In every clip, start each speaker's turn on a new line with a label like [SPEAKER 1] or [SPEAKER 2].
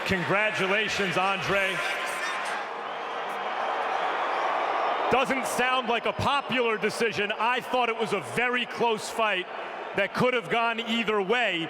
[SPEAKER 1] Congratulations, Andre. Doesn't sound like a popular decision. I thought it was a very close fight that could have gone either way.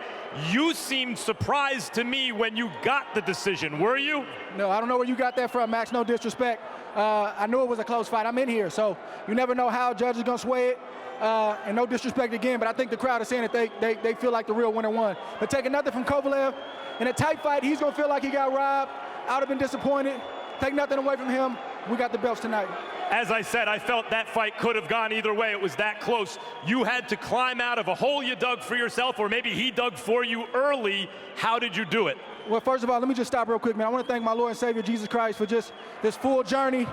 [SPEAKER 1] You seemed surprised to me when you got the decision, were you?
[SPEAKER 2] No, I don't know where you got that from, Max, no disrespect. I knew it was a close fight. I'm in here, so you never know how a judge is gonna sway it. And no disrespect again, but I think the crowd is saying that they feel like the real winner won. But taking nothing from Kovalev, in a tight fight, he's gonna feel like he got robbed. I would have been disappointed. Take nothing away from him. We got the belts tonight.
[SPEAKER 1] As I said, I felt that fight could have gone either way. It was that close. You had to climb out of a hole you dug for yourself, or maybe he dug for you early. How did you do it?
[SPEAKER 2] Well, first of all, let me just stop real quick, man. I want to thank my Lord and Savior, Jesus Christ, for just this full journey.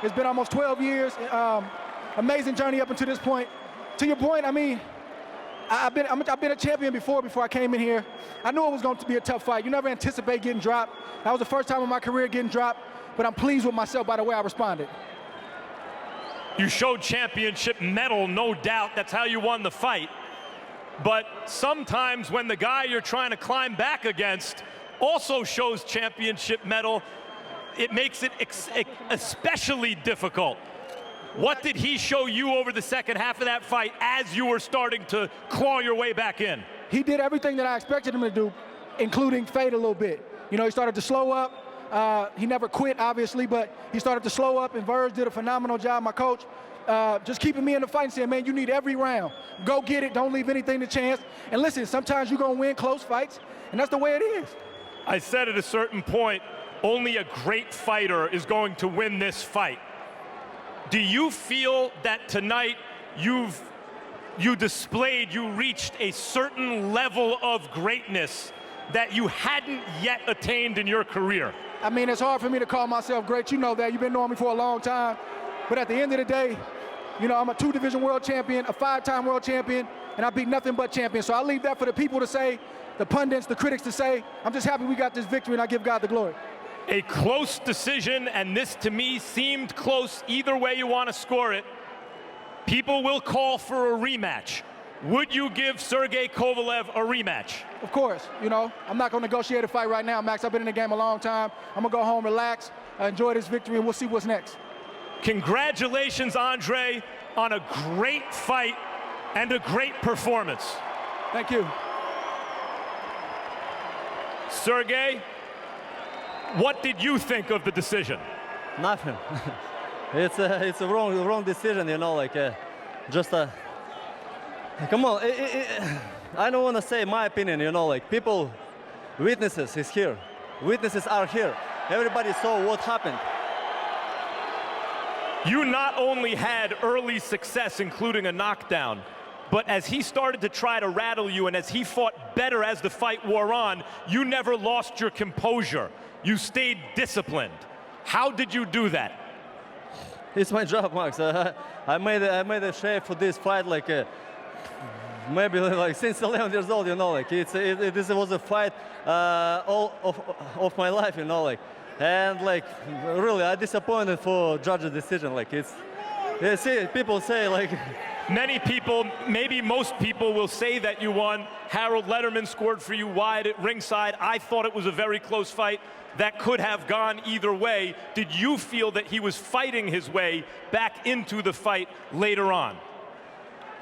[SPEAKER 2] It's been almost 12 years. Amazing journey up until this point. To your point, I mean, I've been a champion before I came in here. I knew it was going to be a tough fight. You never anticipate getting dropped. That was the first time in my career getting dropped, but I'm pleased with myself by the way I responded.
[SPEAKER 1] You showed championship mettle, no doubt. That's how you won the fight. But sometimes when the guy you're trying to climb back against also shows championship mettle, it makes it especially difficult. What did he show you over the second half of that fight as you were starting to claw your way back in?
[SPEAKER 2] He did everything that I expected him to do, including fade a little bit. You know, he started to slow up. He never quit, obviously, but he started to slow up, and Verge did a phenomenal job, my coach, just keeping me in the fight and saying, man, you need every round. Go get it. Don't leave anything to chance. And listen, sometimes you're going to win close fights, and that's the way it is.
[SPEAKER 1] I said at a certain point, only a great fighter is going to win this fight. Do you feel that tonight you reached a certain level of greatness that you hadn't yet attained in your career?
[SPEAKER 2] I mean, it's hard for me to call myself great. You know that. You've been knowing me for a long time. But at the end of the day, you know, I'm a 2-division world champion, a 5-time world champion, and I beat nothing but champions. So I leave that for the people to say, the pundits, the critics to say. I'm just happy we got this victory, and I give God the glory.
[SPEAKER 1] A close decision, and this to me seemed close either way you want to score it. People will call for a rematch. Would you give Sergey Kovalev a rematch?
[SPEAKER 2] Of course. You know, I'm not going to negotiate a fight right now, Max. I've been in the game a long time. I'm going to go home, relax, enjoy this victory, and we'll see what's next.
[SPEAKER 1] Congratulations, Andre, on a great fight and a great performance.
[SPEAKER 2] Thank you.
[SPEAKER 1] Sergey, what did you think of the decision?
[SPEAKER 3] Nothing. It's a wrong decision, you know, like come on. I don't want to say my opinion, you know, like people, witnesses is here. Witnesses are here. Everybody saw what happened.
[SPEAKER 1] You not only had early success, including a knockdown, but as he started to try to rattle you and as he fought better as the fight wore on, you never lost your composure. You stayed disciplined. How did you do that?
[SPEAKER 3] It's my job, Max. I made a shape for this fight like maybe like since 11 years old, you know, like this was a fight all of my life, you know, like, and like really I disappointed for judge's decision. Like see, people say like.
[SPEAKER 1] Many people, maybe most people, will say that you won. Harold Letterman scored for you wide at ringside. I thought it was a very close fight that could have gone either way. Did you feel that he was fighting his way back into the fight later on?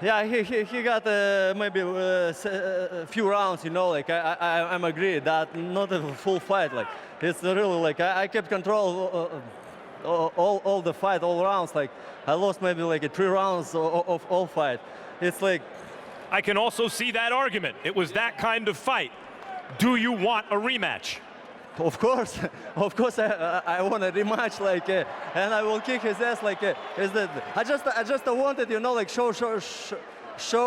[SPEAKER 3] Yeah, he got maybe a few rounds, you know, like I'm agree that not a full fight. Like it's really like I kept control all the fight, all rounds. Like I lost maybe like 3 rounds of all fight. It's like
[SPEAKER 1] I can also see that argument. It was that kind of fight. Do you want a rematch?
[SPEAKER 3] Of course, I want a rematch, like, and I will kick his ass, like, I just wanted, you know, like, show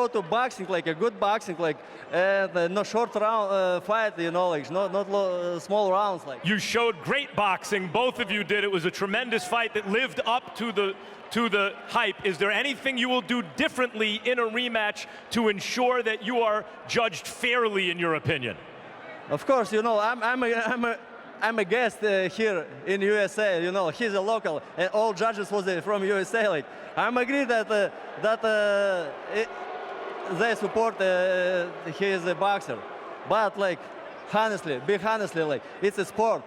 [SPEAKER 3] to boxing, like a good boxing, like, no short round fight, you know, like, not small rounds, like.
[SPEAKER 1] You showed great boxing, both of you did. It was a tremendous fight that lived up to the hype. Is there anything you will do differently in a rematch to ensure that you are judged fairly, in your opinion?
[SPEAKER 3] Of course, you know, I'm a guest here in USA. You know, he's a local, and all judges was from USA. Like, I'm agree that they support he is a boxer, but like honestly, like, it's a sport.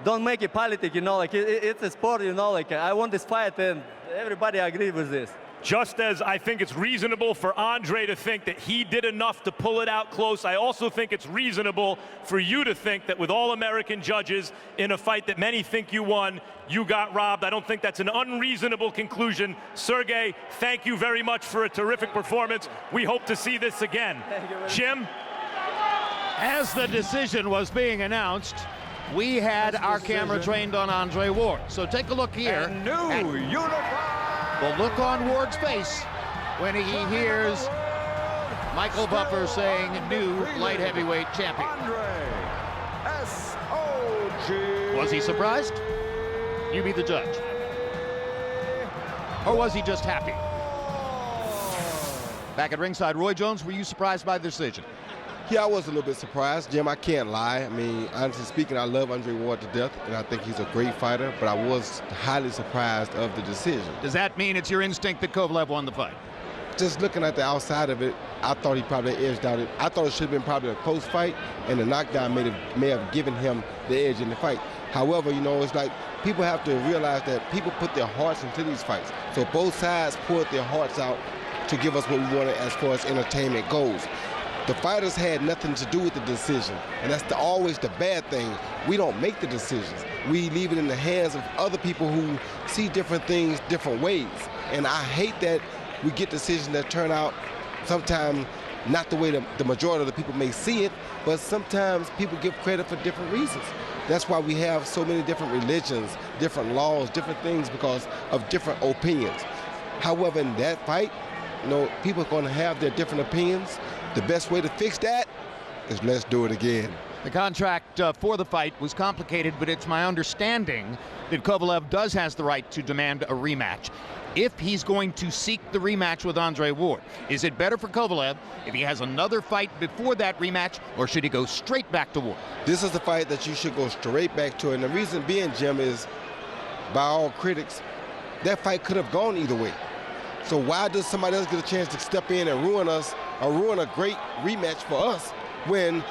[SPEAKER 3] Don't make it politic, you know, like, it's a sport, you know, like, I want this fight, and everybody agree with this.
[SPEAKER 1] Just as I think it's reasonable for Andre to think that he did enough to pull it out close, I also think it's reasonable for you to think that with all American judges in a fight that many think you won, you got robbed. I don't think that's an unreasonable conclusion. Sergey, thank you very much for a terrific performance. We hope to see this again. Jim?
[SPEAKER 4] As the decision was being announced, we had our camera trained on Andre Ward. So take a look here.
[SPEAKER 5] And new unified.
[SPEAKER 4] The look on Ward's face when he hears Michael Buffer saying new light heavyweight champion. Was he surprised? You be the judge. Or was he just happy? Back at ringside, Roy Jones, were you surprised by the decision?
[SPEAKER 6] Yeah, I was a little bit surprised, Jim. I can't lie. I mean, honestly speaking, I love Andre Ward to death, and I think he's a great fighter, but I was highly surprised of the decision.
[SPEAKER 4] Does that mean it's your instinct that Kovalev won the fight?
[SPEAKER 6] Just looking at the outside of it, I thought he probably edged out it. I thought it should have been probably a close fight, and the knockdown may have given him the edge in the fight. However, you know, it's like people have to realize that people put their hearts into these fights. So both sides poured their hearts out to give us what we wanted as far as entertainment goes. The fighters had nothing to do with the decision, and that's always the bad thing. We don't make the decisions. We leave it in the hands of other people who see different things different ways. And I hate that we get decisions that turn out sometimes not the way the majority of the people may see it, but sometimes people give credit for different reasons. That's why we have so many different religions, different laws, different things because of different opinions. However, in that fight, you know, people are going to have their different opinions. The best way to fix that is let's do it again.
[SPEAKER 4] The contract for the fight was complicated, but it's my understanding that Kovalev has the right to demand a rematch. If he's going to seek the rematch with Andre Ward, is it better for Kovalev if he has another fight before that rematch, or should he go straight back to Ward?
[SPEAKER 6] This is the fight that you should go straight back to, and the reason being, Jim, is by all critics, that fight could have gone either way. So why does somebody else get a chance to step in and ruin us or ruin a great rematch for us when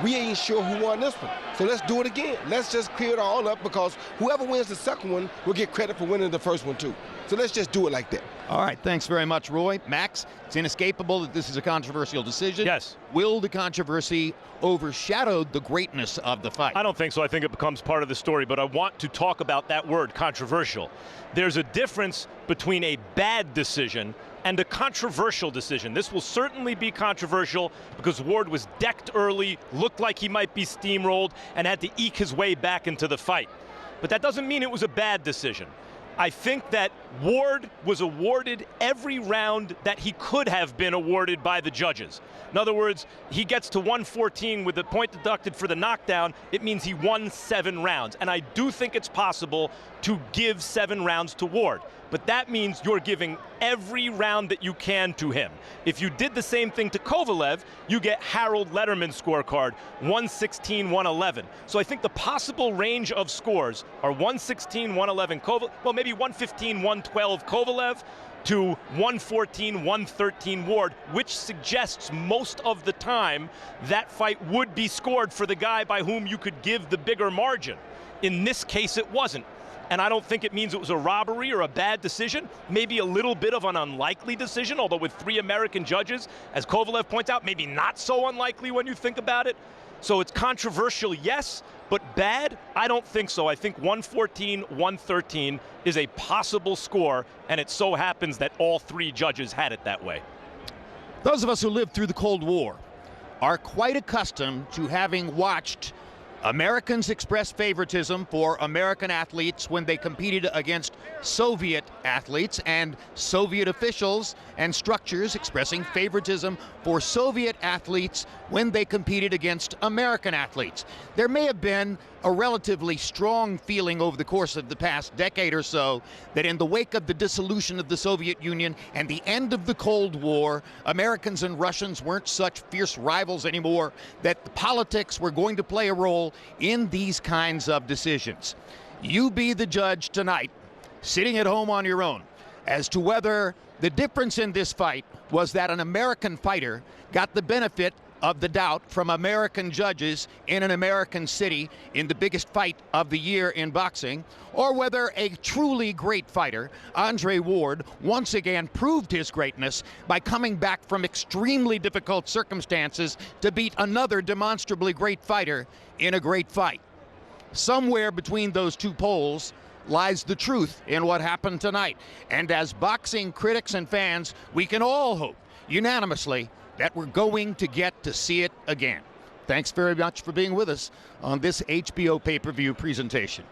[SPEAKER 6] we ain't sure who won this one? So let's do it again. Let's just clear it all up because whoever wins the second one will get credit for winning the first one too. So let's just do it like that.
[SPEAKER 4] All right, thanks very much, Roy. Max, it's inescapable that this is a controversial decision.
[SPEAKER 1] Yes.
[SPEAKER 4] Will the controversy overshadow the greatness of the fight?
[SPEAKER 1] I don't think so. I think it becomes part of the story, but I want to talk about that word, controversial. There's a difference between a bad decision and a controversial decision. This will certainly be controversial because Ward was decked early, looked like he might be steamrolled, and had to eke his way back into the fight. But that doesn't mean it was a bad decision. I think that Ward was awarded every round that he could have been awarded by the judges. In other words, he gets to 114 with the point deducted for the knockdown. It means he won 7 rounds. And I do think it's possible to give 7 rounds to Ward. But that means you're giving every round that you can to him. If you did the same thing to Kovalev, you get Harold Letterman's scorecard, 116-111. So I think the possible range of scores are 116-111 Kovalev, well, maybe 115-112 Kovalev to 114-113 Ward, which suggests most of the time that fight would be scored for the guy by whom you could give the bigger margin. In this case, it wasn't. And I don't think it means it was a robbery or a bad decision, maybe a little bit of an unlikely decision, although with 3 American judges, as Kovalev points out, maybe not so unlikely when you think about it. So it's controversial, yes, but bad? I don't think so. I think 114-113 is a possible score, and it so happens that all 3 judges had it that way.
[SPEAKER 4] Those of us who lived through the Cold War are quite accustomed to having watched Americans express favoritism for American athletes when they competed against Soviet athletes, and Soviet officials and structures expressing favoritism for Soviet athletes when they competed against American athletes. There may have been a relatively strong feeling over the course of the past decade or so that in the wake of the dissolution of the Soviet Union and the end of the Cold War, Americans and Russians weren't such fierce rivals anymore, that the politics were going to play a role in these kinds of decisions. You be the judge tonight, sitting at home on your own, as to whether the difference in this fight was that an American fighter got the benefit of the doubt from American judges in an American city in the biggest fight of the year in boxing, or whether a truly great fighter, Andre Ward, once again proved his greatness by coming back from extremely difficult circumstances to beat another demonstrably great fighter in a great fight. Somewhere between those two poles lies the truth in what happened tonight. And as boxing critics and fans, we can all hope unanimously that we're going to get to see it again. Thanks very much for being with us on this HBO pay-per-view presentation.